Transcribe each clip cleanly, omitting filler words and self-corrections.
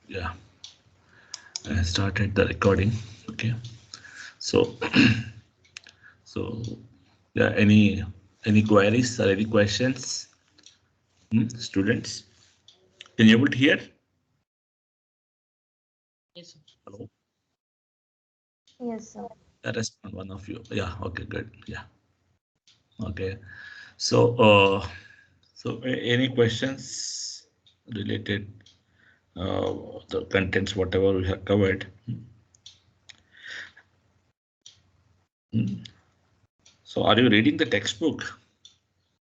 Yeah, I started the recording. Okay, so so yeah, any queries or any questions, students? Can you able to hear? Yes, sir. Hello, Yes, sir. respond one of you. Yeah, okay, good. Yeah, okay. So any questions related the contents whatever we have covered? Hmm. So are you reading the textbook?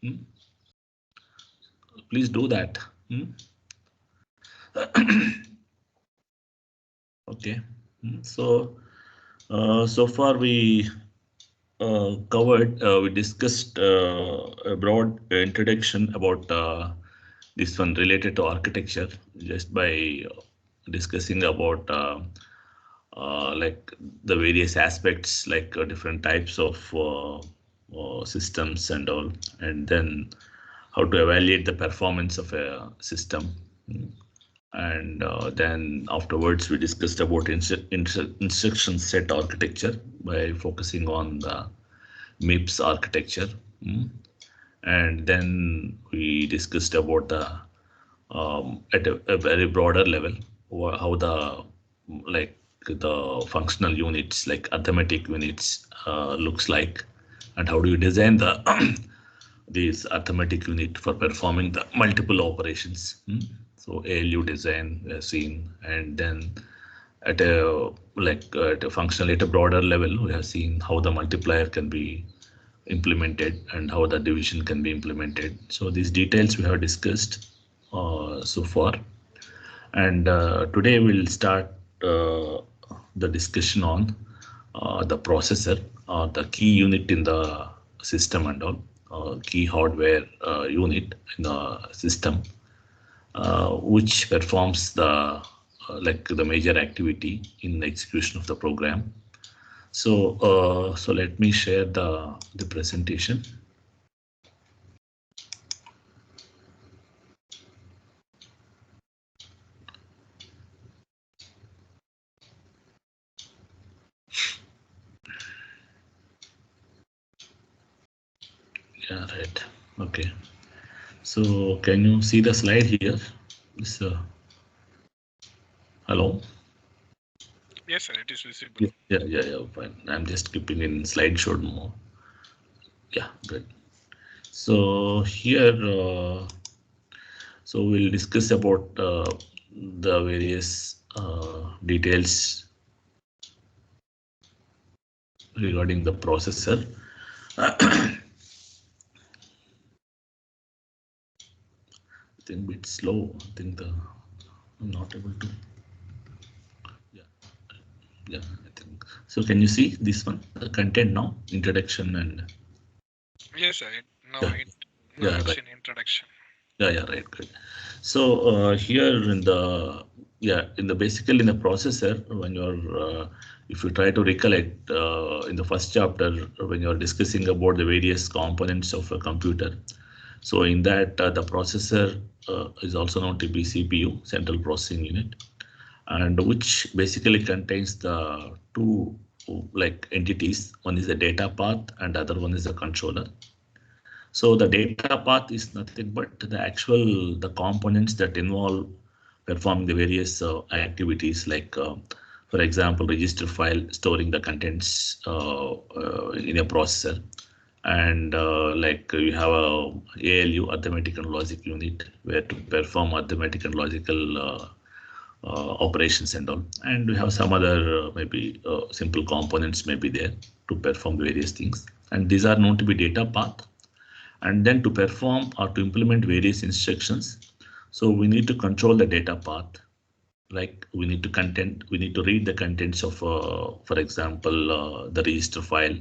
Hmm? Please do that. Hmm? Okay. So far we we discussed a broad introduction about this one related to architecture just by discussing about like the various aspects like different types of systems and all, and then how to evaluate the performance of a system. And then afterwards we discussed about instruction set architecture by focusing on the MIPS architecture. Mm. And then we discussed about the at a very broader level how the like the functional units like arithmetic units looks like, and how do you design the these arithmetic unit for performing the multiple operations. So ALU design we have seen, and then at a at a functional at a broader level we have seen how the multiplier can be implemented and how the division can be implemented. So these details we have discussed so far, and today we'll start the discussion on the processor, the key unit in the system and all, key hardware unit in the system, which performs the the major activity in the execution of the program. So let me share the presentation. Yeah, right. Okay. So can you see the slide here? This, hello? Yes, sir, it is visible. Yeah, fine. I'm just keeping in slideshow more. Yeah, good. So here, so we'll discuss about the various details regarding the processor. I think it's slow. I think I'm not able to. Yeah, yeah. I think so. Can you see this one? The content now, introduction and Yes, sir. yeah, Now yeah, it's right. in introduction. Yeah, right, good. So here in the in the basically in the processor when you're if you try to recollect in the first chapter when you're discussing about the various components of a computer. So in that the processor is also known to be CPU, central processing unit, and which basically contains the two entities. One is the data path and other one is the controller. So the data path is nothing but the actual the components that involve performing the various activities for example, register file storing the contents in a processor, and you have a ALU arithmetic and logic unit where to perform arithmetic and logical operations and all, and we have some other maybe simple components may be there to perform various things, and these are known to be data path. And then to perform or to implement various instructions, so we need to control the data path, like we need to read the contents of for example the register file,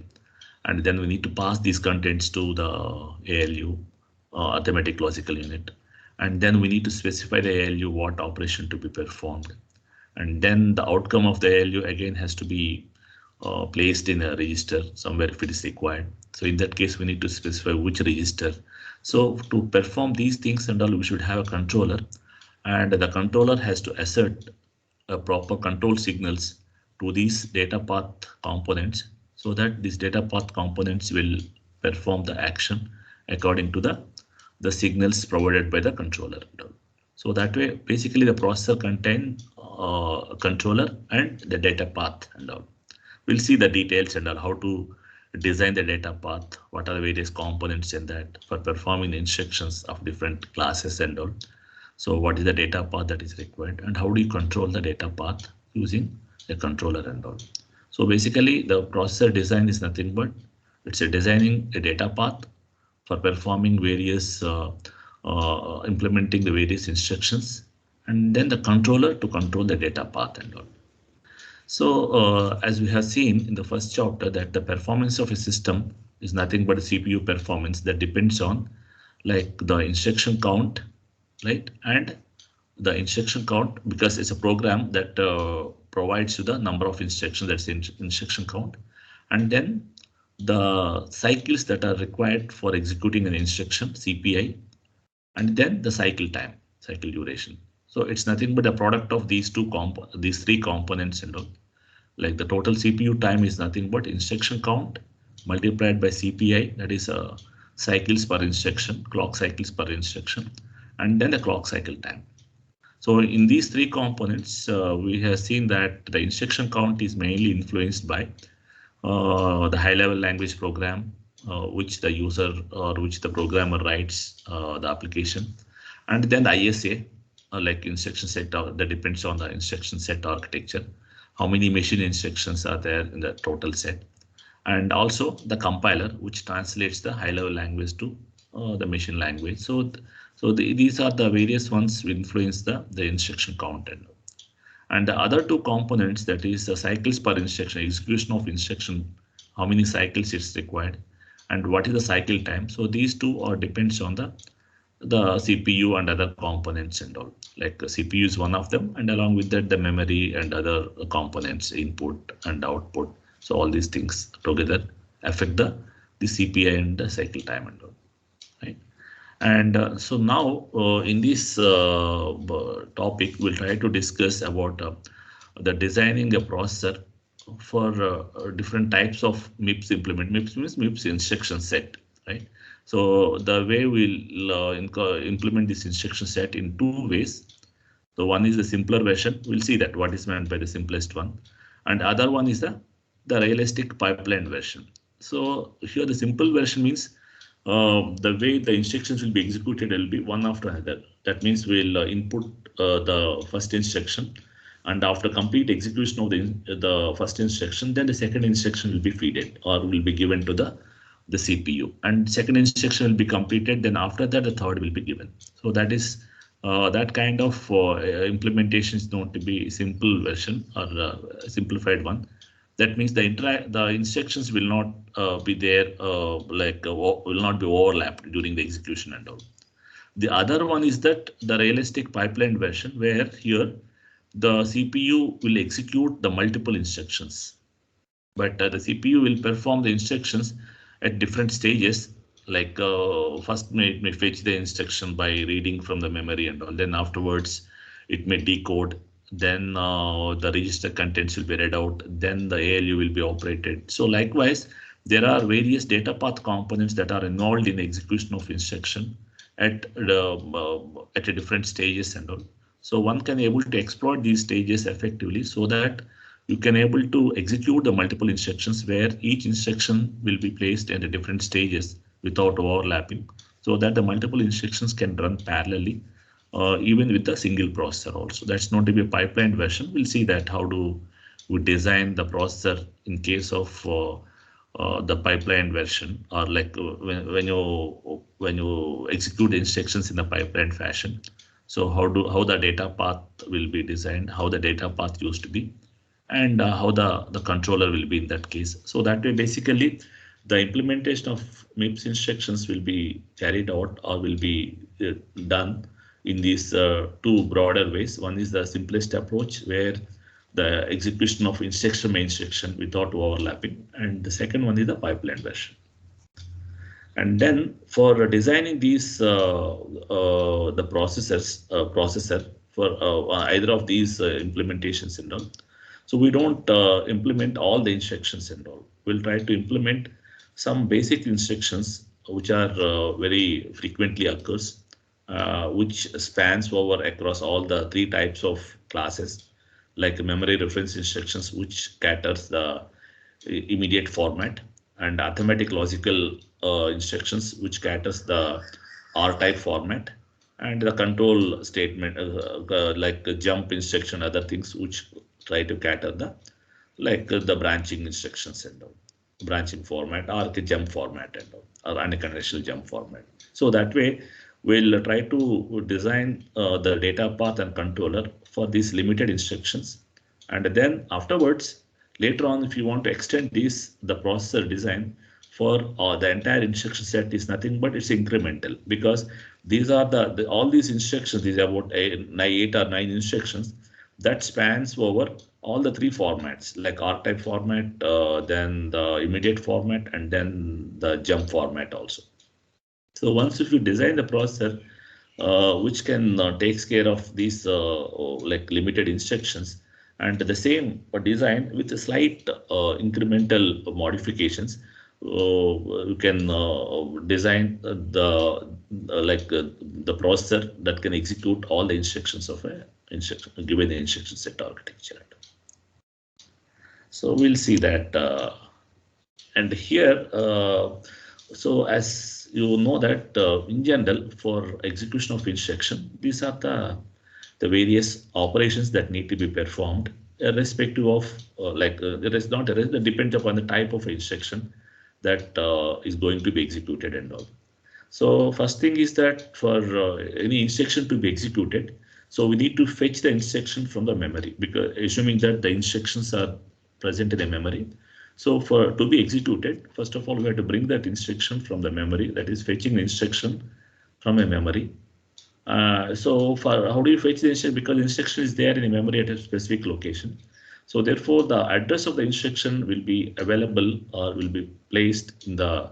and then we need to pass these contents to the ALU arithmetic logical unit, and then we need to specify the ALU what operation to be performed, and then the outcome of the ALU again has to be placed in a register somewhere if it is required. So in that case, we need to specify which register. So to perform these things and all, we should have a controller, and the controller has to assert proper control signals to these data path components, so that these data path components will perform the action according to the signals provided by the controller. So that way, basically the processor contain controller and the data path and all. We'll see the details and all, how to design the data path, what are the various components in that for performing the instructions of different classes and all. So what is the data path that is required, and how do you control the data path using a controller and all. So basically the processor design is nothing but it's a designing a data path for performing various implementing the various instructions, and then the controller to control the data path and all. So as we have seen in the first chapter, that the performance of a system is nothing but a CPU performance that depends on like the instruction count, right? And the instruction count, because it's a program that provides you the number of instructions, that's the instruction count, and then the cycles that are required for executing an instruction, CPI, and then the cycle time, cycle duration. So it's nothing but a product of these these three components and all. Like the total CPU time is nothing but instruction count multiplied by CPI, that is cycles per instruction, clock cycles per instruction, and then the clock cycle time. So in these three components, we have seen that the instruction count is mainly influenced by the high-level language program, which the user or which the programmer writes the application, and then the ISA, like instruction set, that depends on the instruction set architecture, how many machine instructions are there in the total set, and also the compiler, which translates the high-level language to the machine language. These are the various ones which influence the instruction count. And the other two components, that is the cycles per instruction, execution of instruction, how many cycles it's required, and what is the cycle time. So these two are depends on the CPU and other components and all. Like CPU is one of them, and along with that the memory and other components, input and output. So all these things together affect the CPI and the cycle time and all. Right? And so now in this topic, we'll try to discuss about the designing a processor for different types of MIPS implement. MIPS means MIPS instruction set, right? So the way we'll implement this instruction set in two ways. So one is the simpler version. We'll see that what is meant by the simplest one, and other one is the realistic pipeline version. So here the simple version means the way the instructions will be executed will be one after another. That means we'll input the first instruction, and after complete execution of the first instruction, then the second instruction will be fed or will be given to the CPU, and second instruction will be completed. Then after that, the third will be given. So that is that kind of implementation is known to be simple version or simplified one. That means the instructions will not be there, will not be overlapped during the execution and all. The other one is that the realistic pipeline version, where here the CPU will execute the multiple instructions, but the CPU will perform the instructions at different stages. Like first it may fetch the instruction by reading from the memory and all. Then afterwards it may decode. Then the register contents will be read out. Then the ALU will be operated. So likewise, there are various data path components that are involved in the execution of instruction at a different stages and all. So one can able to exploit these stages effectively, so that you can able to execute the multiple instructions where each instruction will be placed in the different stages without overlapping, so that the multiple instructions can run parallelly, even with a single processor also. That's not to be a pipeline version. We'll see that how do we design the processor in case of the pipeline version, or like when you execute the instructions in the pipeline fashion. So how the data path will be designed, how the data path used to be, and how the controller will be in that case. So that way, basically, the implementation of MIPS instructions will be carried out or will be done in these two broader ways. One is the simplest approach, where the execution of instruction by instruction without overlapping, and the second one is the pipeline version. And then for designing these the processor for either of these implementations and all. So we don't implement all the instructions and all. We'll try to implement some basic instructions which are very frequently occurs, which spans over across all the three types of classes, like memory reference instructions, which caters the immediate format, and arithmetic logical instructions, which caters the R type format, and the control statement like the jump instruction, other things which try to cater the like the branching instructions and all, branching format or the jump format and all, or unconditional jump format. So that way we'll try to design the data path and controller for these limited instructions, and then afterwards later on if you want to extend this the processor design for the entire instruction set is nothing but it's incremental, because these are the all these instructions, these are about 8 or 9 instructions that spans over all the three formats like R-type format, then the immediate format, and then the jump format also. So once if you design the processor which can takes care of these like limited instructions, and the same design with a slight incremental modifications, you can design the processor that can execute all the instructions of a instruction given the instruction set architecture. So we'll see that, and here, so as you know that in general for execution of instruction, these are the various operations that need to be performed irrespective of there is not that depends upon the type of instruction that is going to be executed and all. So first thing is that for any instruction to be executed, so we need to fetch the instruction from the memory, because assuming that the instructions are present in a memory. So for to be executed, first of all, we have to bring that instruction from the memory, that is fetching the instruction from a memory. So for how do you fetch the instruction? Because the instruction is there in a memory at a specific location. So therefore, the address of the instruction will be available or will be placed in the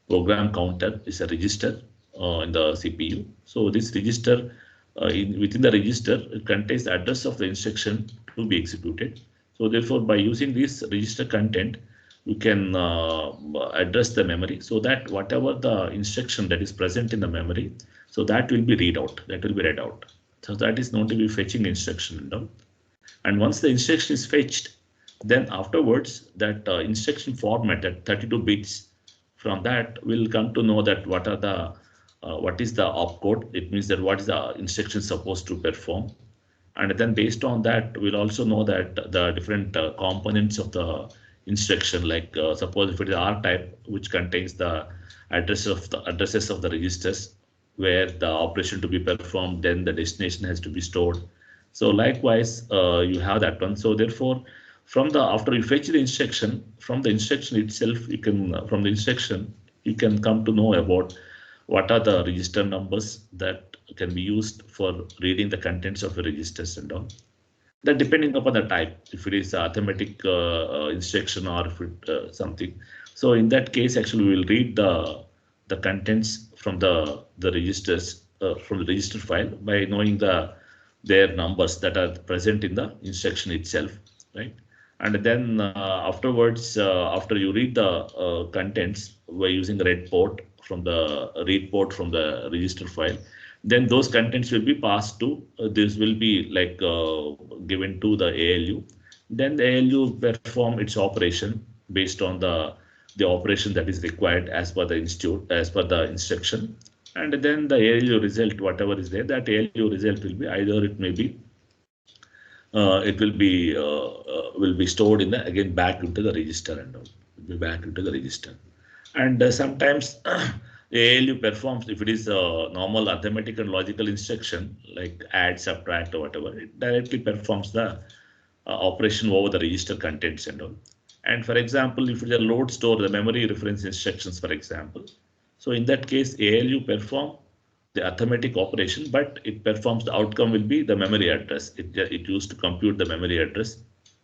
program counter is a register in the CPU. So this register within the register it contains the address of the instruction to be executed. So therefore, by using this register content, you can address the memory so that whatever the instruction that is present in the memory, so that will be read out. That will be read out. So that is known to be fetching instruction. And once the instruction is fetched, then afterwards that instruction format, that 32 bits, from that we'll come to know that what is the opcode. It means that what is the instruction supposed to perform. And then based on that, we'll also know that the different components of the instruction, like suppose if it is R type, which contains the addresses of the registers where the operation to be performed, then the destination has to be stored. So likewise, you have that one. So therefore, after you fetch the instruction, from the instruction itself, you can from the instruction you can come to know about what are the register numbers that can be used for reading the contents of the registers and all. That depending upon the type, if it is arithmetic instruction or if it something. So in that case, actually, we will read the contents from the registers from the register file by knowing their numbers that are present in the instruction itself, right? And then afterwards, after you read the contents by using the read port from the register file, then those contents will be passed to this will be like given to the ALU. Then the ALU perform its operation based on the operation that is required as per the instruction, and then the ALU result, whatever is there, that ALU result will be either it may be it will be stored in the again back into the register and all. Will be back into the register. And sometimes ALU performs, if it is a normal arithmetic and logical instruction like add, subtract, or whatever, it directly performs the operation over the register contents and all. And for example, if it is a load store, the memory reference instructions, for example, so in that case, ALU perform the arithmetic operation, but it performs the outcome will be the memory address. It used to compute the memory address,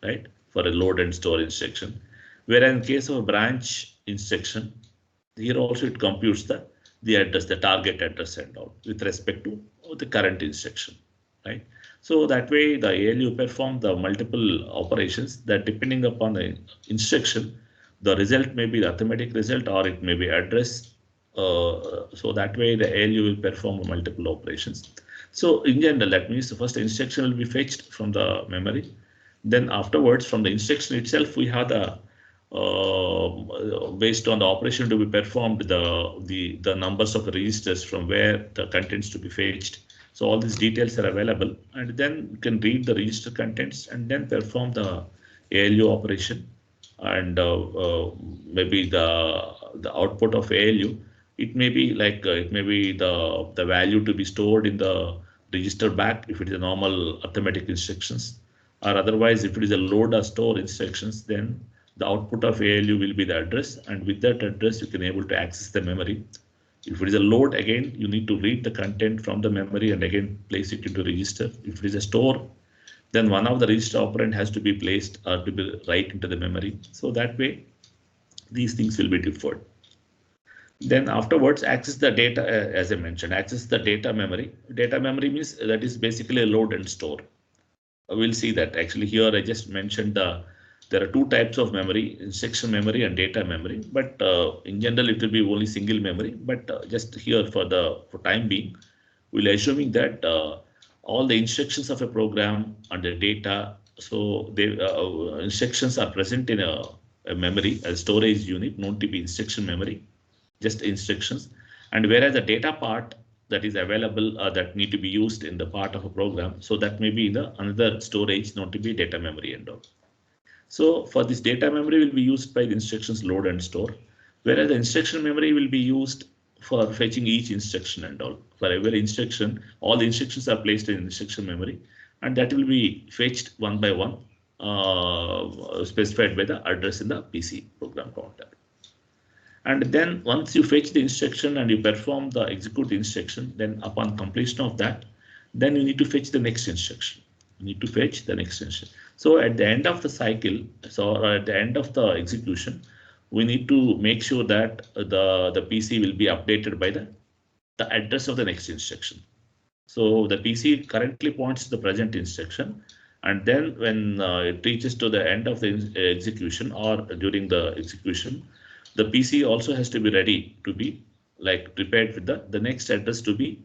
right, for a load and store instruction. Whereas in case of a branch instruction, here also it computes the address, the target address and all with respect to the current instruction, right? So that way the ALU perform the multiple operations that depending upon the instruction, the result may be the arithmetic result or it may be address. So that way the ALU will perform multiple operations. So in general, that means the first instruction will be fetched from the memory. Then afterwards, from the instruction itself, we have the based on the operation to be performed, the numbers of the registers from where the contents to be fetched. So all these details are available, and then you can read the register contents and then perform the ALU operation, and maybe the output of ALU. It may be like it may be the value to be stored in the register back if it is a normal arithmetic instructions, or otherwise if it is a load or store instructions, then the output of ALU will be the address, and with that address you can able to access the memory. If it is a load, again you need to read the content from the memory and again place it into register. If it is a store, then one of the register operand has to be placed or to be right into the memory. So that way these things will be deferred. Then afterwards access the data, as I mentioned, access the data memory. Data memory means that is basically a load and store. We'll see that actually here I just mentioned there are two types of memory, instruction memory and data memory, but in general it will be only single memory. But just here for time being, we'll assuming that all the instructions of a program and the data, so the instructions are present in a memory, a storage unit known to be instruction memory, just instructions, and whereas the data part that is available that need to be used in the part of a program, so that may be in the another storage known to be data memory and all. So for this data memory will be used by the instructions load and store, whereas the instruction memory will be used for fetching each instruction and all. For every instruction, all the instructions are placed in instruction memory, and that will be fetched one by one, specified by the address in the PC program counter. And then once you fetch the instruction and you perform the execute the instruction, then upon completion of that, then you need to fetch the next instruction. You need to fetch the next instruction. So at the end of the cycle, so at the end of the execution, we need to make sure that the PC will be updated by the address of the next instruction. So the PC currently points to the present instruction, and then when it reaches to the end of the execution or during the execution, the PC also has to be ready to be like prepared with the next address to be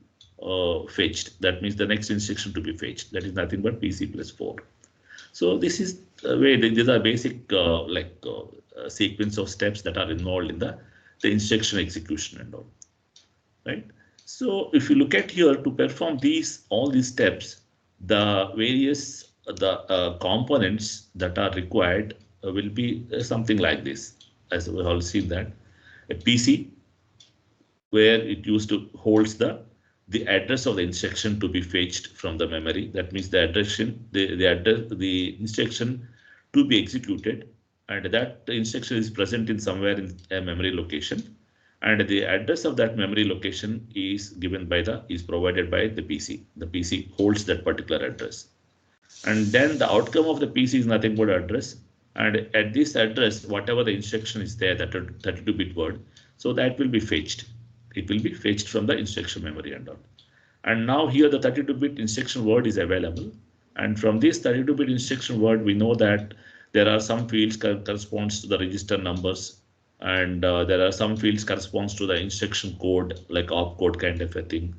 fetched. That means the next instruction to be fetched. That is nothing but PC plus 4. So this is the way these are basic sequence of steps that are involved in the instruction execution and all. Right. So if you look at here to perform all these steps, the various components that are required will be something like this. As we all seen that a PC where it used to holds the address of the instruction to be fetched from the memory. That means the the instruction to be executed, and that instruction is present in somewhere in a memory location, and the address of that memory location is given by is provided by the PC. The PC holds that particular address, and then the outcome of the PC is nothing but address. And at this address, whatever the instruction is there, that 32-bit word, so that will be fetched. It will be fetched from the instruction memory and all. And now here the 32-bit instruction word is available. And from this 32-bit instruction word, we know that there are some fields corresponds to the register numbers, and there are some fields corresponds to the instruction code, like opcode kind of a thing.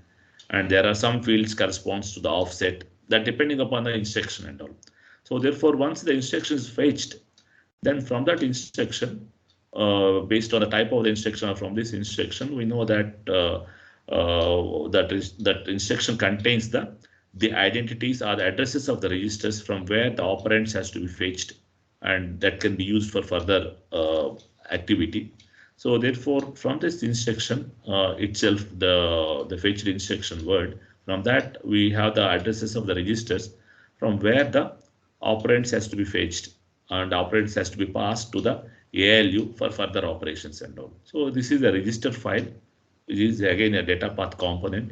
And there are some fields corresponds to the offset, that depending upon the instruction and all. So therefore, once the instruction is fetched, then from that instruction, based on the type of the instruction or from this instruction, we know that that instruction contains the identities or the addresses of the registers from where the operands has to be fetched, and that can be used for further activity. So therefore, from this instruction itself, the fetched instruction word, from that we have the addresses of the registers from where the operands has to be fetched, and operands has to be passed to the ALU for further operations and all. So this is a register file, which is again a data path component.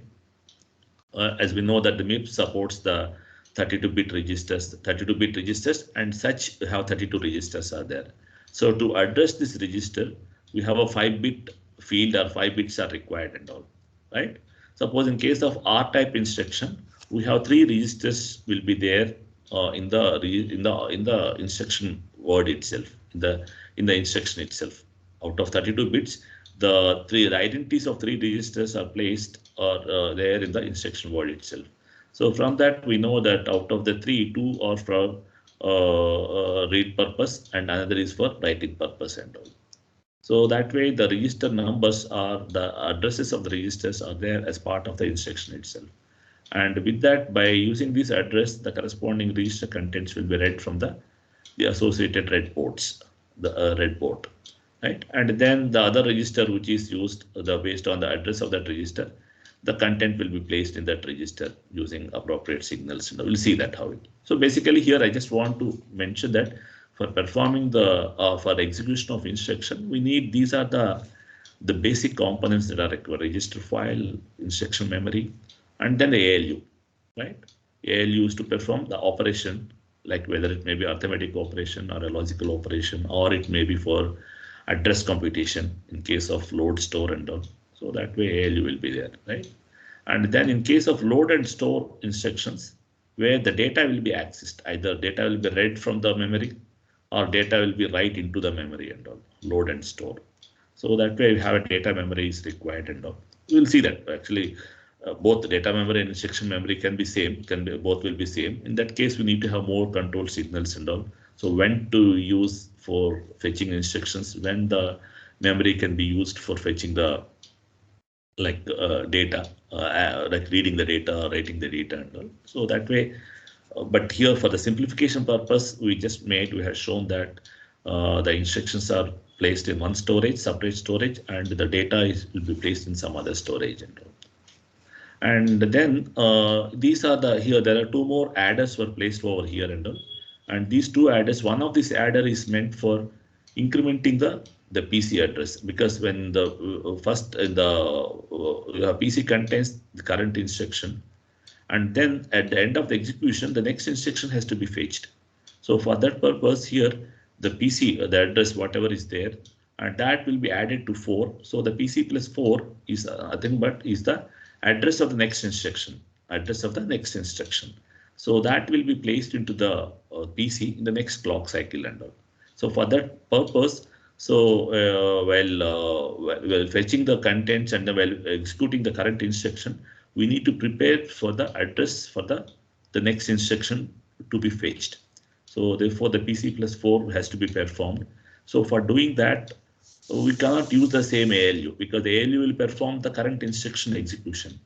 As we know that the MIPS supports the 32-bit registers, and such have 32 registers are there. So to address this register, we have a 5-bit field, or 5 bits are required and all, right? Suppose in case of R-type instruction, we have three registers will be there in the instruction word itself, in the instruction itself. Out of 32 bits, the identities of three registers are placed or there in the instruction word itself. So from that we know that out of the three, two are for read purpose and another is for writing purpose and all. So that way the register numbers are the addresses of the registers are there as part of the instruction itself. And with that, by using this address, the corresponding register contents will be read from the associated read ports, the read port, right? And then the other register which is used based on the address of that register, the content will be placed in that register using appropriate signals. And we'll see that how it. So basically here I just want to mention that for performing for execution of instruction, we need these are the basic components that are required: register file, instruction memory, and then the ALU, right? ALU is to perform the operation, like whether it may be arithmetic operation or a logical operation, or it may be for address computation in case of load, store, and all. So that way ALU will be there, right? And then in case of load and store instructions, where the data will be accessed, either data will be read from the memory or data will be write into the memory and all, load and store. So that way we have a data memory is required and all. We'll see that actually both the data memory and instruction memory can be same, both will be same. In that case, we need to have more control signals and all. So when to use for fetching instructions, when the memory can be used for fetching the data, like reading the data, writing the data and all. So that way, but here for the simplification purpose, we have shown that the instructions are placed in one storage, separate storage, and the data will be placed in some other storage and all. And then these are there are two more adders were placed over here and all. And these two adders, one of this adder is meant for incrementing the PC address, because when the first PC contains the current instruction, and then at the end of the execution, the next instruction has to be fetched. So for that purpose here, the PC, the address, whatever is there, and that will be added to 4. So the PC plus 4 is nothing but is the address of the next instruction, So that will be placed into the PC in the next clock cycle and all. So for that purpose, so while fetching the contents and while executing the current instruction, we need to prepare for the address for the next instruction to be fetched. So therefore the PC plus 4 has to be performed. So for doing that, we cannot use the same ALU, because the ALU will perform the current instruction execution.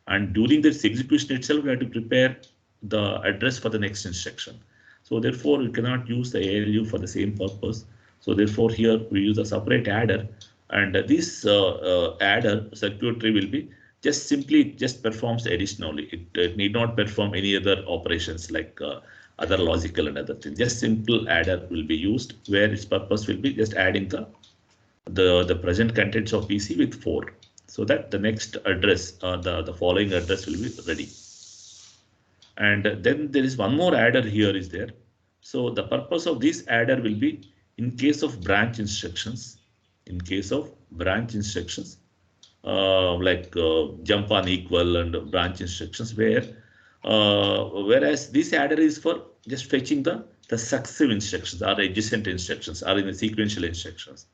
And during this execution itself, we have to prepare the address for the next instruction. So therefore, we cannot use the ALU for the same purpose. So therefore, here we use a separate adder, and this adder circuitry will be simply performs additionally. It need not perform any other operations like other logical and other things. Just simple adder will be used, where its purpose will be just adding the present contents of PC with 4, so that the next address the following address will be ready. And then there is one more adder here is there. So the purpose of this adder will be in case of branch instructions, like jump on equal and branch instructions, whereas this adder is for just fetching the successive instructions or adjacent instructions or in the sequential instructions.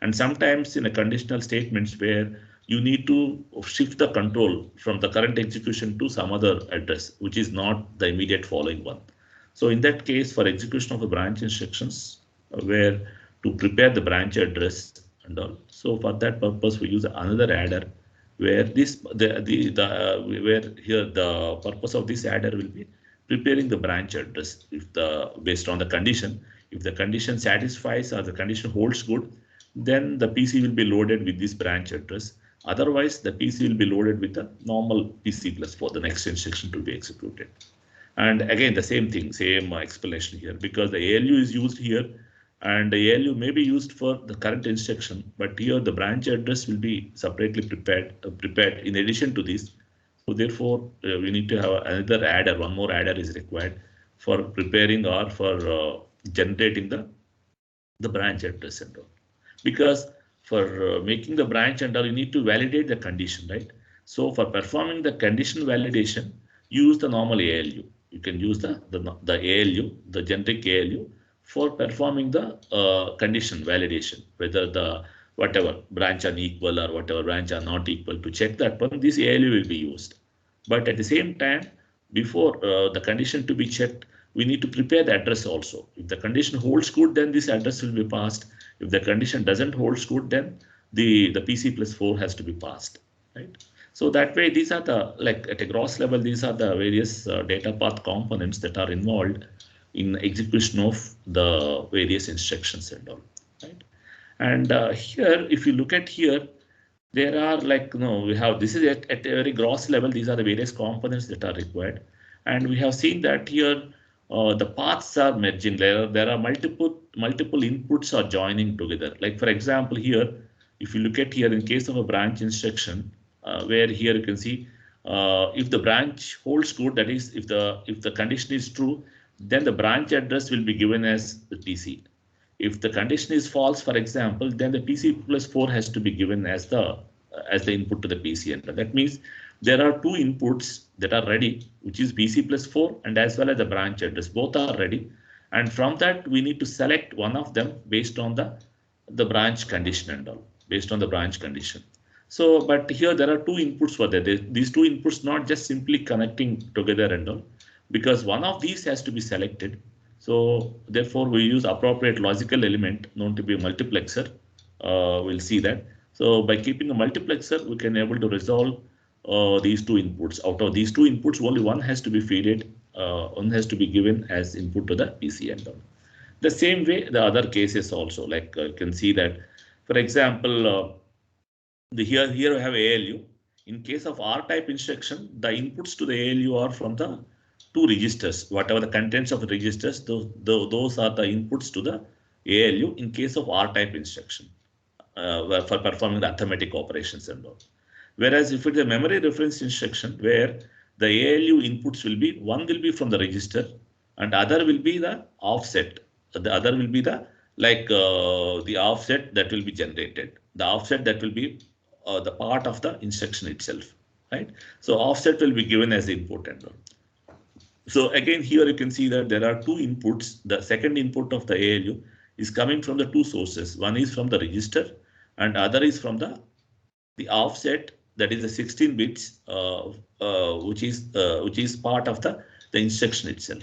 And sometimes in a conditional statements where you need to shift the control from the current execution to some other address, which is not the immediate following one. So in that case, for execution of the branch instructions, where to prepare the branch address and all. So for that purpose, we use another adder, where where here the purpose of this adder will be preparing the branch address based on the condition. If the condition satisfies or the condition holds good, then the PC will be loaded with this branch address. Otherwise, the PC will be loaded with the normal PC plus 4, the next instruction to be executed. And again, the same thing, same explanation here, because the ALU is used here, and the ALU may be used for the current instruction, but here the branch address will be separately prepared in addition to this. So therefore, we need to have another adder, one more adder is required for preparing or for generating the branch address and all. Because for making the branch and all, you need to validate the condition, right? So for performing the condition validation, use the normal ALU. You can use the ALU, the generic ALU, for performing the condition validation, whether the whatever branch are equal or whatever branch are not equal. To check that one, this ALU will be used. But at the same time, before the condition to be checked, we need to prepare the address also. If the condition holds good, then this address will be passed. If the condition doesn't hold good, then the PC plus 4 has to be passed, right? So that way, these are the, like at a gross level, these are the various data path components that are involved in execution of the various instructions and all, right? And here, if you look at here, there are like, we have, this is at a very gross level, these are the various components that are required. And we have seen that here, the paths are merging. There are multiple inputs are joining together. Like for example, here, if you look at here in case of a branch instruction, where here you can see, if the branch holds good, that is, if the condition is true, then the branch address will be given as the PC. If the condition is false, for example, then the PC plus 4 has to be given as the input to the PC enter. That means there are two inputs that are ready, which is PC plus 4 and as well as the branch address. Both are ready. And from that, we need to select one of them based on the branch condition and all, based on the branch condition. So, but here there are two inputs for that. These two inputs not just simply connecting together and all, because one of these has to be selected. So therefore, we use appropriate logical element known to be a multiplexer. We'll see that. So by keeping a multiplexer, we can able to resolve these two inputs. Out of these two inputs, only one has to be fed, one has to be given as input to the PC and all. The same way, the other cases also, like you can see that, for example, here we have ALU. In case of R-type instruction, the inputs to the ALU are from the two registers. Whatever the contents of the registers, those are the inputs to the ALU in case of R-type instruction for performing the arithmetic operations and all. Whereas if it's a memory reference instruction where the ALU inputs will be, one will be from the register and other will be the offset. The other will be the the offset that will be generated. The offset that will be the part of the instruction itself, right? So offset will be given as input and all. So again, here you can see that there are two inputs. The second input of the ALU is coming from the two sources. One is from the register and other is from the offset, that is the 16 bits, which is part of the instruction itself.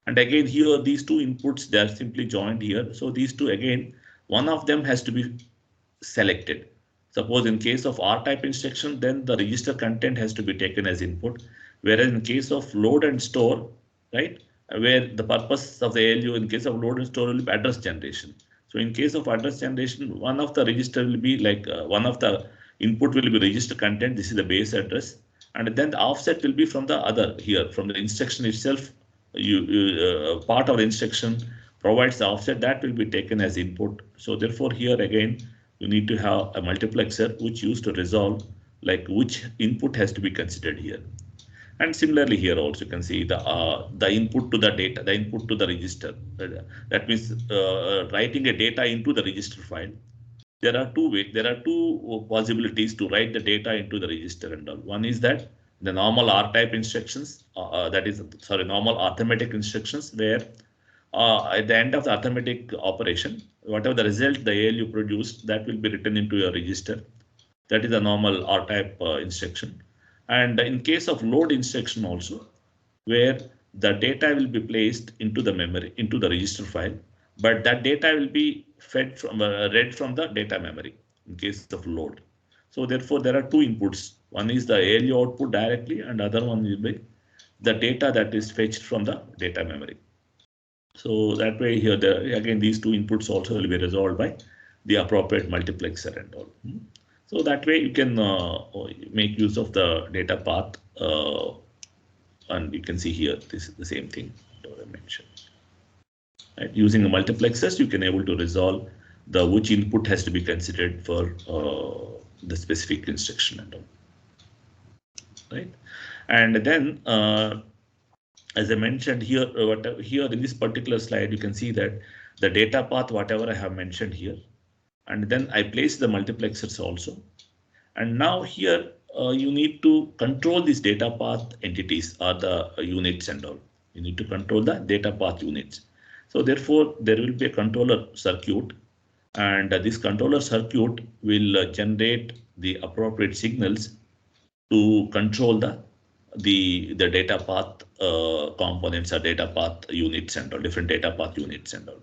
And again, here these two inputs, they are simply joined here. So these two, again, one of them has to be selected. Suppose in case of R-type instruction, then the register content has to be taken as input. Whereas in case of load and store, right, where the purpose of the ALU in case of load and store will be address generation. So in case of address generation, one of the register will be one of the input will be register content. This is the base address. And then the offset will be from the other here, from the instruction itself. Part of the instruction provides the offset that will be taken as input. So therefore here again, you need to have a multiplexer which used to resolve which input has to be considered here. And similarly here also you can see the input to the data, the input to the register. That means writing a data into the register file. There are two possibilities to write the data into the register and all. One is that the normal R-type instructions, normal arithmetic instructions, where at the end of the arithmetic operation, whatever the result the ALU produced, that will be written into your register. That is a normal R-type instruction. And in case of load instruction also, where the data will be placed into the memory, into the register file, but that data will be fed from read from the data memory in case of load. So therefore, there are two inputs. One is the ALU output directly, and other one will be the data that is fetched from the data memory. So that way here, again, these two inputs also will be resolved by the appropriate multiplexer and all. So that way you can make use of the data path, and you can see here, this is the same thing that I mentioned. Right? Using the multiplexers, you can able to resolve which input has to be considered for the specific instruction and all. Right? And then, as I mentioned here, here in this particular slide, you can see that the data path, whatever I have mentioned here, and then I place the multiplexers also. And now here, you need to control these data path entities or the units and all. You need to control the data path units. So therefore, there will be a controller circuit, and this controller circuit will generate the appropriate signals to control the data path components or data path units and all, different data path units and all.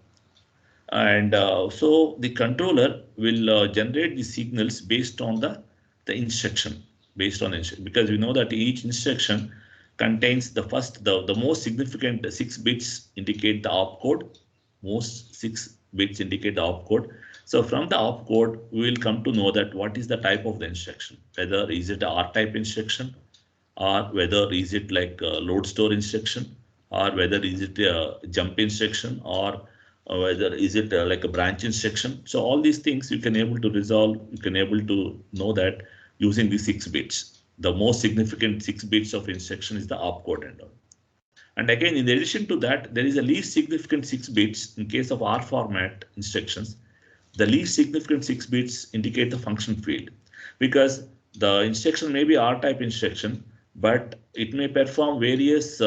And so the controller will generate the signals based on the instruction, based on instruction, because we know that each instruction contains the most significant 6 bits indicate the opcode. Most 6 bits indicate the opcode. So from the opcode, we will come to know that what is the type of the instruction, whether is it a R type instruction, or whether is it like a load store instruction, or whether is it a jump instruction, or whether is it like a branch instruction. So all these things you can able to resolve, you can able to know that using the 6 bits. The most significant 6 bits of instruction is the opcode and all. And again, in addition to that, there is a least significant 6 bits in case of R format instructions. The least significant 6 bits indicate the function field, because the instruction may be R type instruction, but it may perform various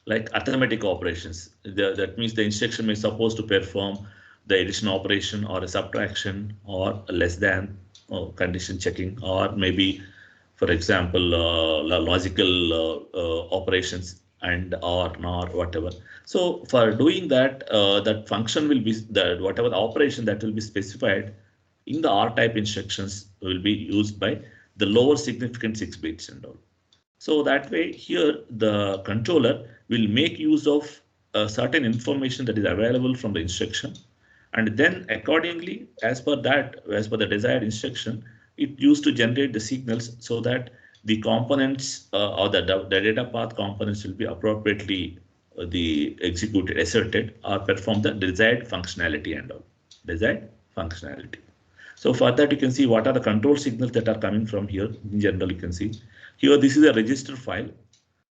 like arithmetic operations. That means the instruction may supposed to perform the addition operation or a subtraction or a less than condition checking, or maybe, for example, logical operations and or nor whatever. So for doing that, that function will be that whatever the operation that will be specified in the R type instructions will be used by the lower significant 6 bits and all. So that way here the controller will make use of certain information that is available from the instruction, and then accordingly, as per the desired instruction, it used to generate the signals so that the components or the data path components will be appropriately the executed, asserted, or perform the desired functionality and all. Desired functionality. So for that, you can see what are the control signals that are coming from here. In general, you can see here this is a register file,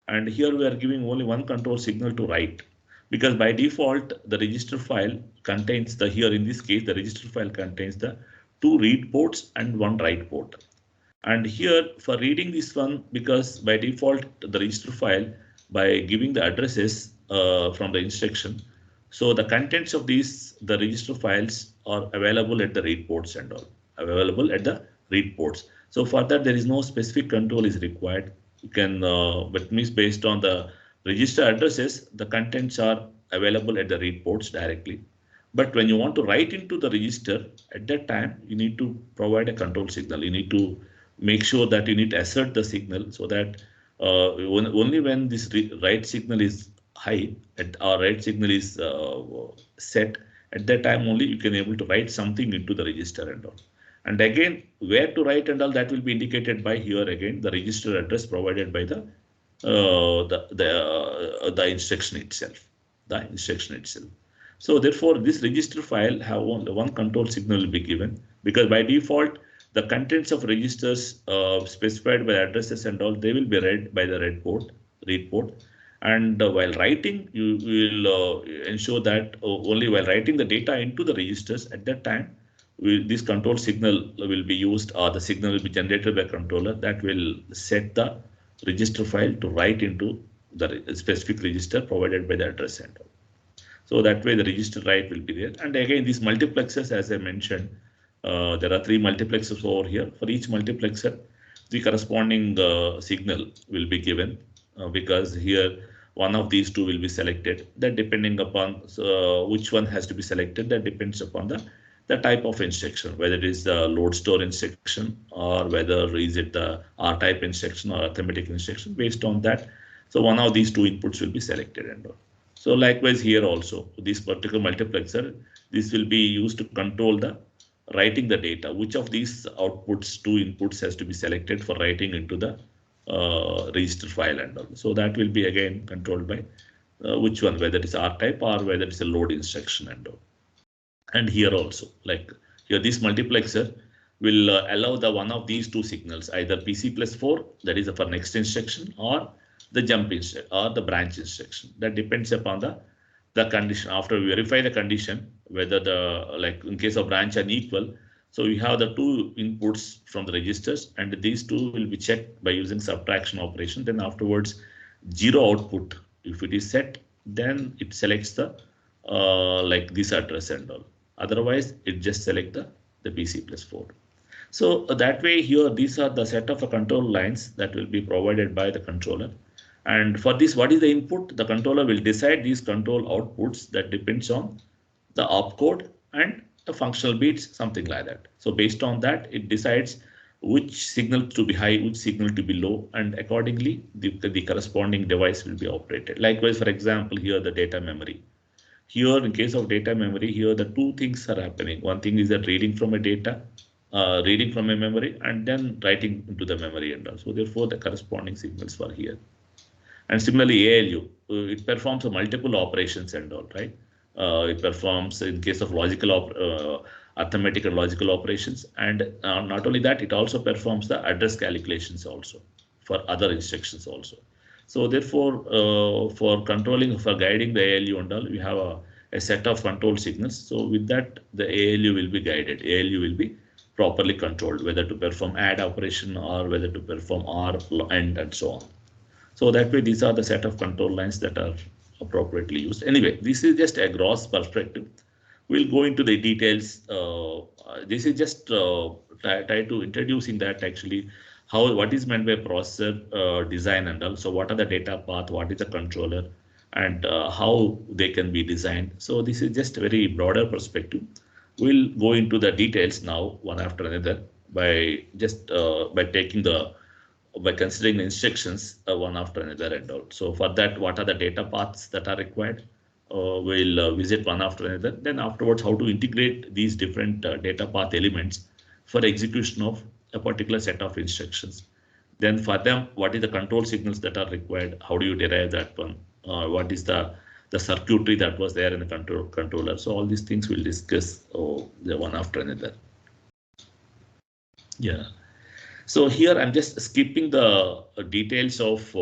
and here we are giving only one control signal to write, because by default the register file contains the, here in this case the register file contains the 2 read ports and 1 write port. And here for reading this one, because by default the register file, by giving the addresses from the instruction, so the contents of these the register files are available at the read ports and all, available at the read ports. So for that there is no specific control is required. You can, but means based on the register addresses, the contents are available at the read ports directly. But when you want to write into the register, at that time you need to provide a control signal. You need to make sure that you need to assert the signal, so that only when this write signal is high or write signal is set, at that time only you can able to write something into the register and all. And again, where to write and all that will be indicated by here again the register address provided by the instruction itself, the instruction itself. So therefore, this register file have only one control signal will be given, because by default the contents of registers specified by addresses and all, they will be read by the read port. And while writing, you will ensure that only while writing the data into the registers, at that time this control signal will be used, or the signal will be generated by controller that will set the register file to write into the specific register provided by the address and all. So that way the register write will be there. And again, these multiplexers, as I mentioned, there are 3 multiplexers over here. For each multiplexer, the corresponding signal will be given, because here one of these 2 will be selected. That depending upon which one has to be selected, that depends upon the type of instruction, whether it is the load store instruction, or whether is it the R type instruction or arithmetic instruction. Based on that, so one of these 2 inputs will be selected and all. So likewise here also, this particular multiplexer, this will be used to control the writing the data. Which of these outputs, 2 inputs, has to be selected for writing into the register file and all. So that will be again controlled by which one, whether it's R type or whether it's a load instruction and all. And here also, like here, this multiplexer will allow the one of these 2 signals, either PC+4, that is for next instruction, or the jump instruction or the branch instruction. That depends upon the condition. After we verify the condition, whether the, like in case of branch unequal, So you have the two inputs from the registers, and these two will be checked by using subtraction operation. Then afterwards, zero output. If it is set, then it selects the like this address and all. Otherwise, it just select the PC plus 4. So that way here, these are the set of control lines that will be provided by the controller. And for this, what is the input? The controller will decide these control outputs that depends on the opcode and the functional bits, something like that. So based on that, it decides which signal to be high, which signal to be low, and accordingly, the corresponding device will be operated. Likewise, for example, here the data memory. Here, in case of data memory, here the two things are happening. One thing is that reading from a data, reading from a memory, and then writing into the memory and all. So therefore, the corresponding signals were here. And similarly, ALU, it performs multiple operations and all, right? It performs in case of arithmetic and logical operations. And not only that, it also performs the address calculations also for other instructions also. So therefore, for controlling, for guiding the ALU and all, we have a set of control signals. So with that, the ALU will be guided. ALU will be properly controlled, whether to perform add operation or whether to perform OR, and so on. So that way, these are the set of control lines that are appropriately used. Anyway, this is just a gross perspective. We'll go into the details. This is just try to introducing that actually what is meant by processor design and also what are the data path, what is the controller, and how they can be designed. So this is just a very broader perspective. We'll go into the details now, one after another, by just by taking the by considering the instructions one after another and all. So for that, what are the data paths that are required? We'll visit one after another. Then afterwards, how to integrate these different data path elements for execution of a particular set of instructions. Then for them, what is the control signals that are required? How do you derive that one? What is the circuitry that was there in the controller? So all these things we'll discuss the one after another. Yeah. So here I'm just skipping the details of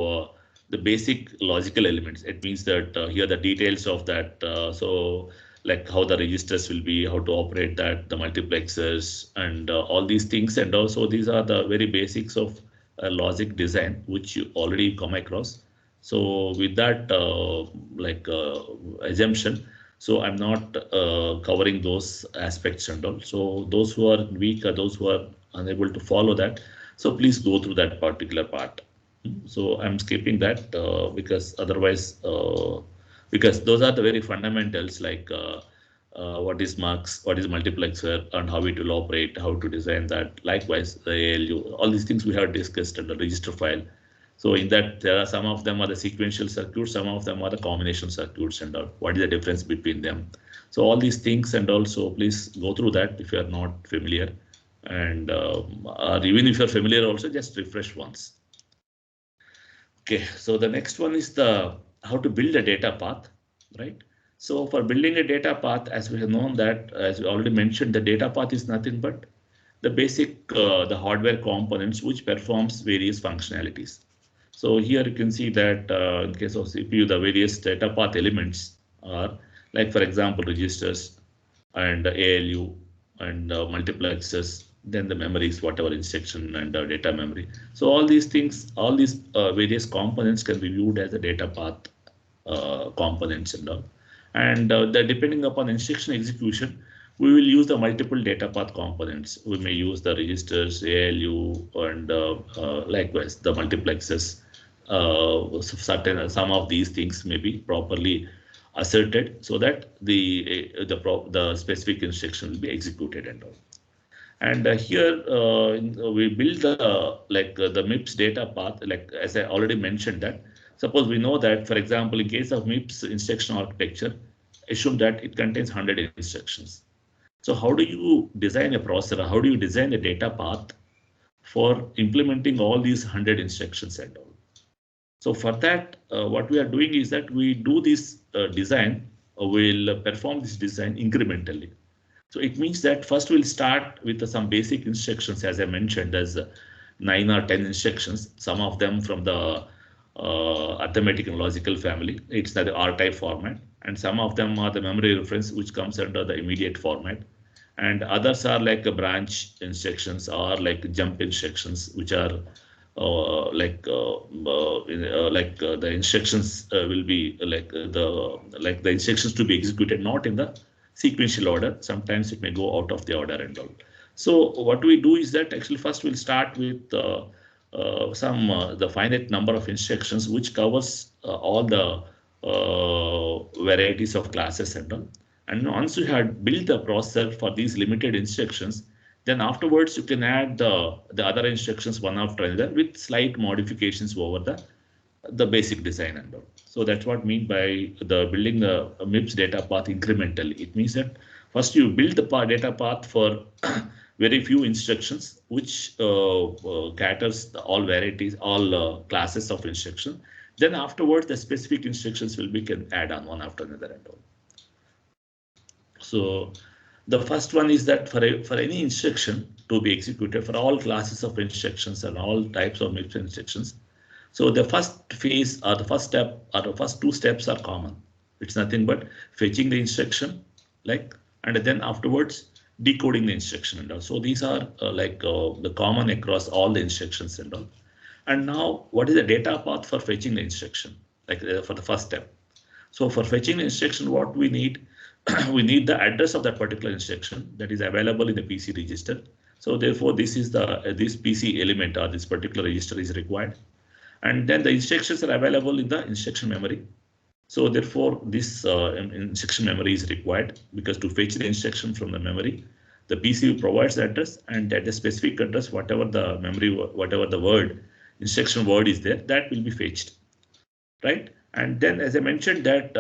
the basic logical elements. It means that here the details of that. So like how the registers will be, how to operate that, the multiplexers, and all these things. And also these are the very basics of logic design, which you already come across. So with that assumption, so I'm not covering those aspects and all. So those who are weak or those who are unable to follow that, so please go through that particular part. So I'm skipping that because otherwise, because those are the very fundamentals, like what is mux, what is multiplexer, and how it will operate, how to design that. Likewise, the ALU, all these things we have discussed in the register file. So in that, there are some of them are the sequential circuits, some of them are the combination circuits, and all. What is the difference between them? So all these things, and also please go through that if you are not familiar. And or even if you're familiar also, just refresh once. Okay, so the next one is the how to build a data path, right? So for building a data path, as we have known that, as we already mentioned, the data path is nothing but the basic the hardware components which performs various functionalities. So here you can see that in case of CPU, the various data path elements are like, for example, registers and ALU and multiplexers, then the memories, whatever instruction and data memory. So all these things, all these various components can be viewed as a data path components and all. And depending upon instruction execution, we will use the multiple data path components. We may use the registers, ALU, and likewise the multiplexers. Some of these things may be properly asserted so that the specific instruction will be executed and all. And here we build the MIPS data path, like as I already mentioned that. Suppose we know that, for example, in case of MIPS instruction architecture, assume that it contains 100 instructions. So how do you design a processor? How do you design a data path for implementing all these 100 instructions and all? So for that, what we are doing is that we do this design, we'll perform this design incrementally. So it means that first we'll start with some basic instructions, as I mentioned, as 9 or 10 instructions, some of them from the arithmetic and logical family. It's the R-type format, and some of them are the memory reference, which comes under the immediate format. and others are like branch instructions or like jump instructions, which are the instructions will be like the instructions to be executed not in the sequential order. Sometimes it may go out of the order and all. So what we do is that actually first we'll start with some the finite number of instructions, which covers all the varieties of classes and all. And once you had built the processor for these limited instructions, then afterwards you can add the other instructions one after another with slight modifications over the basic design and all. So that's what I mean by the building the MIPS data path incrementally. It means that first you build the data path for very few instructions, which caters all varieties, all classes of instruction. Then afterwards, the specific instructions will be can add on one after another and all. So the first one is that for any instruction to be executed for all classes of instructions and all types of MIPS instructions, so the first phase or the first step or the first two steps are common. It's nothing but fetching the instruction, and then afterwards decoding the instruction and all. So these are the common across all the instructions and all. And now, what is the data path for fetching the instruction? For the first step. So for fetching the instruction, what we need, we need the address of that particular instruction that is available in the PC register. So therefore, this is this PC element or this particular register is required. And then the instructions are available in the instruction memory. So therefore, this instruction memory is required, because to fetch the instruction from the memory, the PC provides the address, and at the specific address, whatever the memory, whatever the word, instruction word is there, that will be fetched, right? And then, as I mentioned, that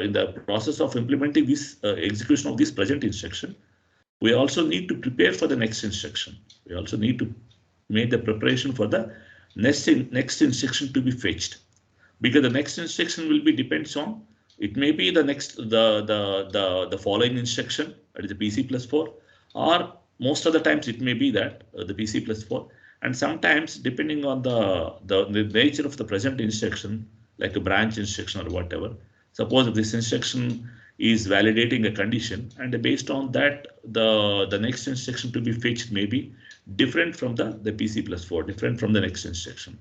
in the process of implementing this execution of this present instruction, we also need to prepare for the next instruction. We also need to make the preparation for the next instruction to be fetched, because the next instruction will be depends on, it may be the next the following instruction, that is the PC plus 4, or most of the times it may be that the PC plus 4, and sometimes depending on the nature of the present instruction, like a branch instruction or whatever. Suppose if this instruction is validating a condition, and based on that the next instruction to be fetched may be different from the PC plus 4, different from the next instruction.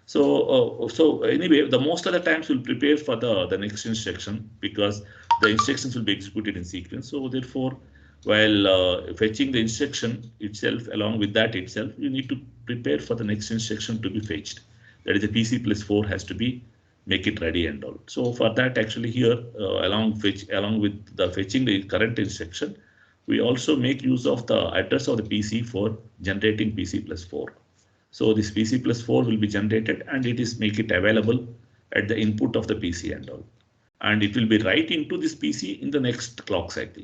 So anyway, the most of the times we'll prepare for the next instruction, because the instructions will be executed in sequence. So therefore, while fetching the instruction itself, along with that itself, you need to prepare for the next instruction to be fetched. That is, the PC plus 4 has to be make it ready and all. So for that, actually here, along with the fetching the current instruction, we also make use of the address of the PC for generating PC plus 4. So this PC plus 4 will be generated, and it is make it available at the input of the PC and all. And it will be right into this PC in the next clock cycle.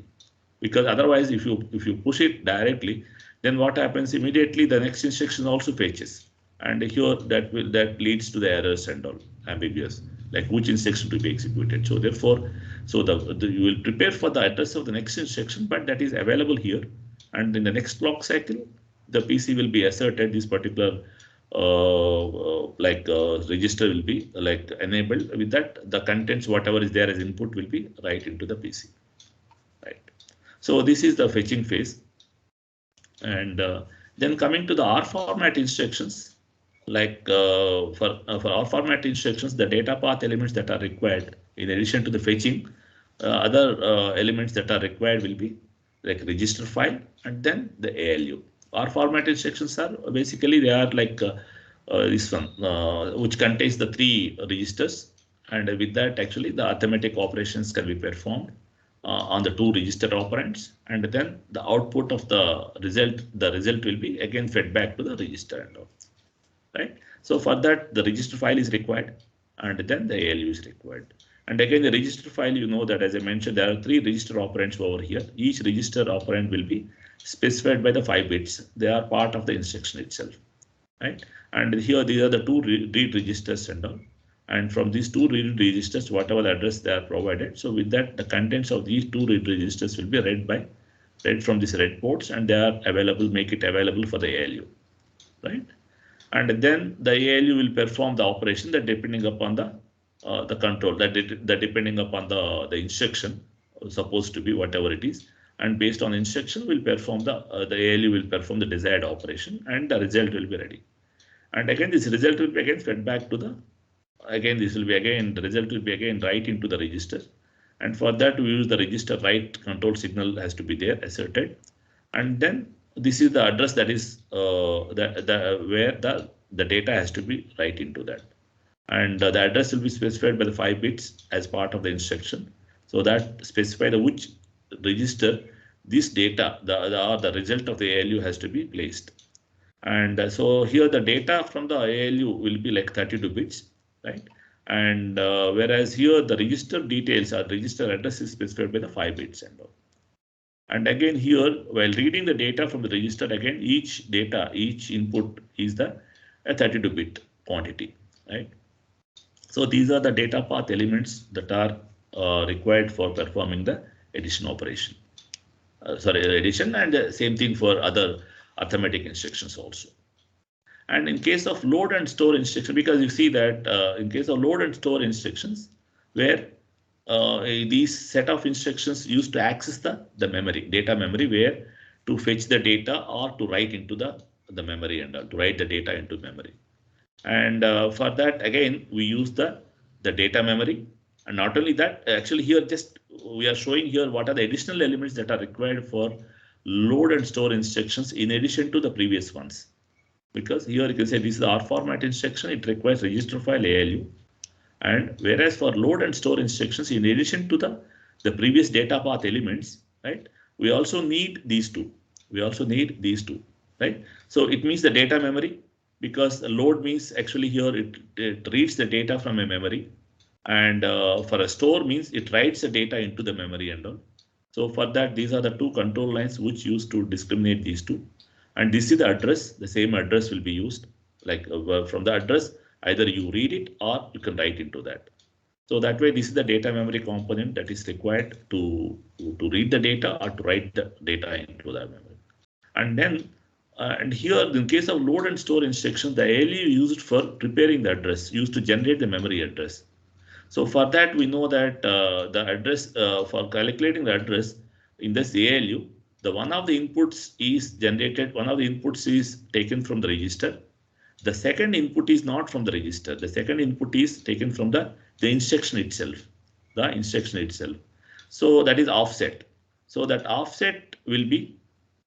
Because otherwise, if you push it directly, then what happens immediately, the next instruction also fetches. And here that leads to the errors and all, ambiguous, like which instruction to be executed. So therefore, you will prepare for the address of the next instruction, but that is available here. And in the next clock cycle, the PC will be asserted this particular register will be enabled. With that, the contents, whatever is there as input, will be right into the PC. Right. So this is the fetching phase. And then coming to the R format instructions, for R format instructions, the data path elements that are required in addition to the fetching, other elements that are required will be like register file and then the ALU. R format instructions are basically, they are like this one, which contains the 3 registers, and with that actually the arithmetic operations can be performed on the 2 register operands, and then the output of the result will be again fed back to the register and all. Right. So for that, the register file is required, and then the ALU is required. And again, the register file, you know that as I mentioned, there are 3 register operands over here. Each register operand will be specified by the 5 bits. They are part of the instruction itself, right? And here these are the 2 read registers and all. And from these 2 read registers, whatever the address they are provided, so with that, the contents of these 2 read registers will be read from these read ports, and they are available, make it available for the ALU, right? And then the ALU will perform the operation that depending upon the control, that depending upon the instruction supposed to be whatever it is, and based on instruction will perform the ALU will perform the desired operation, and the result will be ready. And again, this result will be again fed back to the, again this will be again, the result will be again right into the register, and for that we use the register write control signal has to be there asserted, and then this is the address that is where the data has to be right into that, and the address will be specified by the 5 bits as part of the instruction, so that specify the which register this data, the result of the ALU has to be placed. And so here the data from the ALU will be like 32 bits, right? And whereas here the register details or register address is specified by the 5 bits and all. And again here, while reading the data from the register, again each input is a 32-bit quantity, right? So these are the data path elements that are required for performing the addition operation. Addition, and the same thing for other arithmetic instructions also. And in case of load and store instruction, because you see that in case of load and store instructions, where these set of instructions used to access the memory, data memory, where to fetch the data or to write into the memory and to write the data into memory. And for that, again, we use the data memory. And not only that, actually here just we are showing here what are the additional elements that are required for load and store instructions in addition to the previous ones. Because here you can say this is the R format instruction, it requires register file ALU. And whereas for load and store instructions, in addition to the previous data path elements, right, we also need these two. Right? So it means the data memory, because load means actually here it reads the data from a memory, and for a store means it writes the data into the memory and all. So for that, these are the two control lines which used to discriminate these two. And this is the address, the same address will be used, like from the address, either you read it or you can write into that. So that way, this is the data memory component that is required to read the data or to write the data into the memory. And then, and here in case of load and store instructions, the ALU used for preparing the address, used to generate the memory address. So for that, we know that the address for calculating the address in this ALU, the one of the inputs is generated, one of the inputs is taken from the register. The second input is not from the register. The second input is taken from the instruction itself, So that is offset. So that offset will be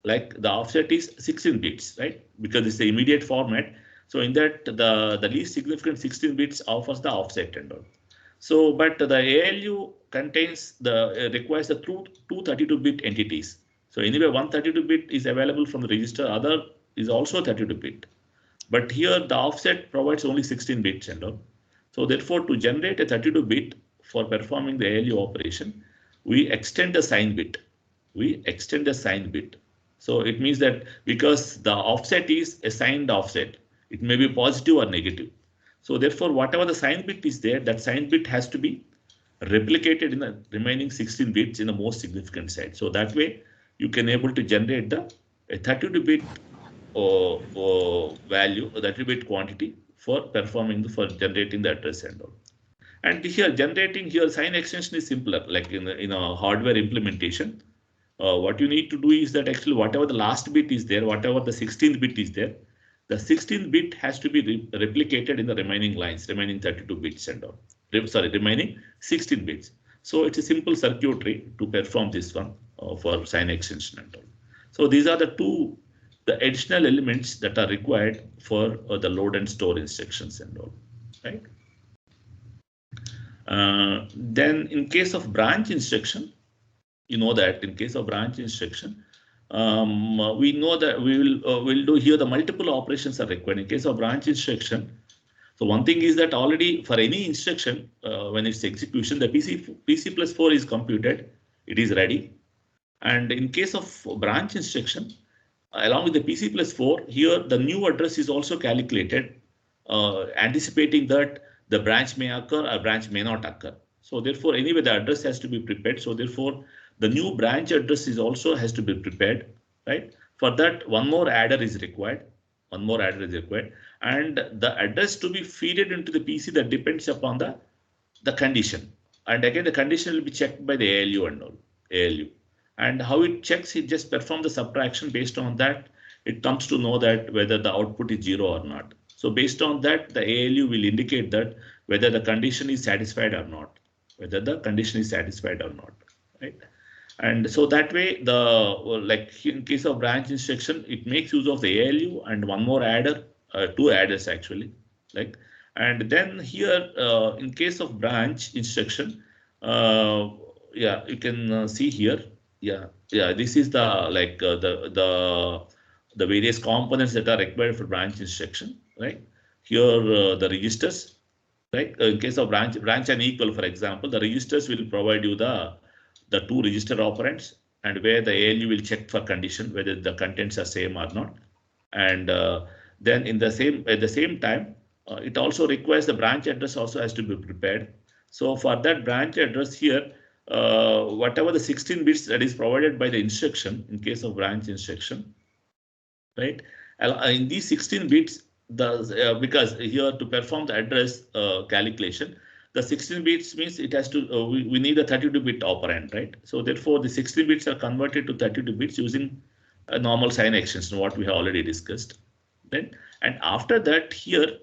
like the offset is 16 bits, right? Because it's the immediate format. So in that the least significant 16 bits offers the offset and all. So, but the ALU contains requires the two 32-bit entities. So anyway, one 32-bit is available from the register, other is also 32-bit. But here the offset provides only 16 bits and all. So therefore, to generate a 32-bit for performing the ALU operation, we extend the sign bit. So it means that because the offset is a signed offset, it may be positive or negative. So therefore, whatever the sign bit is there, that sign bit has to be replicated in the remaining 16 bits in the most significant side. So that way you can able to generate a 32-bit value, 32-bit quantity for generating the address and all. And here generating here sign extension is simpler, like in a hardware implementation. What you need to do is that actually whatever the last bit is there, whatever the 16th bit is there, the 16th bit has to be replicated in the remaining lines, remaining 32 bits and all. Remaining 16 bits. So it's a simple circuitry to perform this one for sign extension and all. So these are the additional elements that are required for the load and store instructions and all, right? Then in case of branch instruction, you know that in case of branch instruction, we know that we'll do here the multiple operations are required in case of branch instruction. So one thing is that already for any instruction, when it's execution, the PC+4 is computed, it is ready. And in case of branch instruction, along with the PC+4, here the new address is also calculated, anticipating that the branch may occur or branch may not occur. So therefore, anyway, the address has to be prepared. So therefore, the new branch address is also has to be prepared, right? For that, one more adder is required. And the address to be feeded into the PC that depends upon the condition. And again, the condition will be checked by the ALU and all. And how it checks, it just perform the subtraction. Based on that, it comes to know that whether the output is 0 or not. So based on that, the ALU will indicate that whether the condition is satisfied or not, whether the condition is satisfied or not, right? And so that way, the like in case of branch instruction, it makes use of the ALU and one more adder, two adders actually, like. And then here, in case of branch instruction, uh, yeah, you can see here, yeah, this is the like the various components that are required for branch instruction, right? Here, the registers, right? In case of branch and equal, for example, the registers will provide you the two register operands, and where the ALU will check for condition whether the contents are same or not. And then in the same at the same time, it also requires the branch address also has to be prepared. So for that branch address here, whatever the 16 bits that is provided by the instruction in case of branch instruction, right? In these 16 bits, because here to perform the address calculation, the 16 bits means it has to, we need a 32-bit operand, right? So therefore, the 16 bits are converted to 32 bits using a normal sign extension, what we have already discussed. Then, and after that, here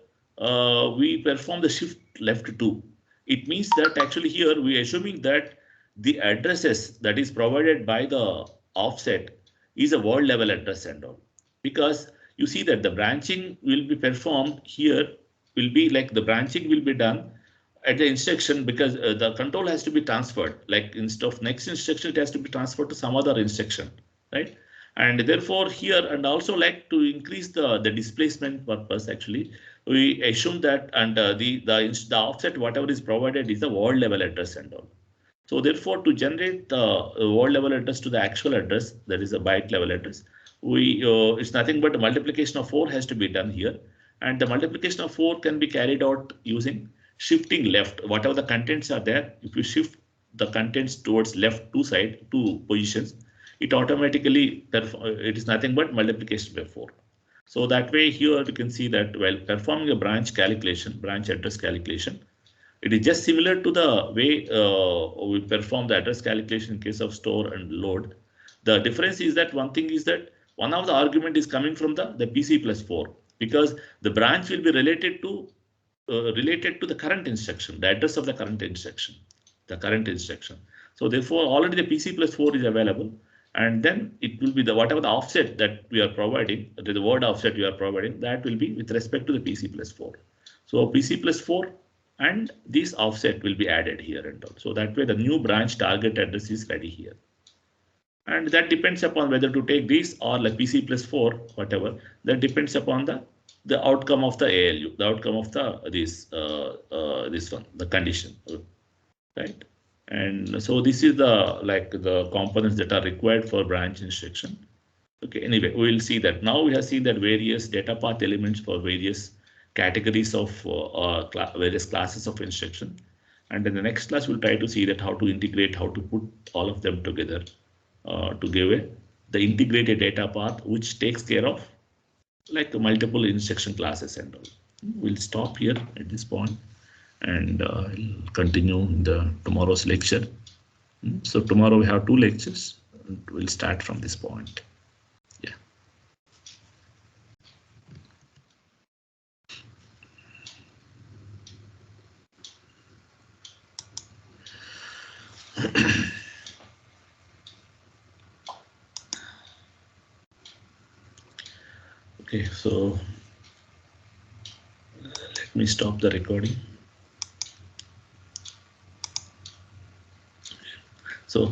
we perform the shift left 2. It means that actually here we are assuming that the addresses that is provided by the offset is a world level address and all, because you see that the branching will be performed here, will be like the branching will be done at the instruction, because the control has to be transferred, like instead of next instruction it has to be transferred to some other instruction, right? And therefore here, and also like to increase the displacement purpose, actually we assume that, and the offset whatever is provided is the world level address and all. So therefore, to generate the world level address to the actual address, that is a byte level address, we it's nothing but a multiplication of 4 has to be done here, and the multiplication of 4 can be carried out using shifting left. Whatever the contents are there, if you shift the contents towards left two positions, it automatically it is nothing but multiplication by 4. So that way here you can see that while performing a branch address calculation, it is just similar to the way we perform the address calculation in case of store and load. The difference is that one thing is that one of the argument is coming from the PC plus 4, because the branch will be related to the current instruction, the address of the current instruction, So therefore, already the PC plus 4 is available, and then it will be the whatever the offset that we are providing, the word offset we are providing, that will be with respect to the PC plus 4. So PC plus 4 and this offset will be added here and all. So that way the new branch target address is ready here. And that depends upon whether to take this or like PC plus 4, whatever. That depends upon the outcome of the ALU, the outcome of this one, the condition, right? And so this is the components that are required for branch instruction. Okay, anyway, we will see that. Now we have seen that various data path elements for various categories of various classes of instruction. And in the next class, we'll try to see that how to integrate, how to put all of them together to give the integrated data path, which takes care of like the multiple instruction classes and all. We'll stop here at this point and I'll continue in the tomorrow's lecture. So tomorrow we have 2 lectures. We'll start from this point. Yeah. Okay, so let me stop the recording. So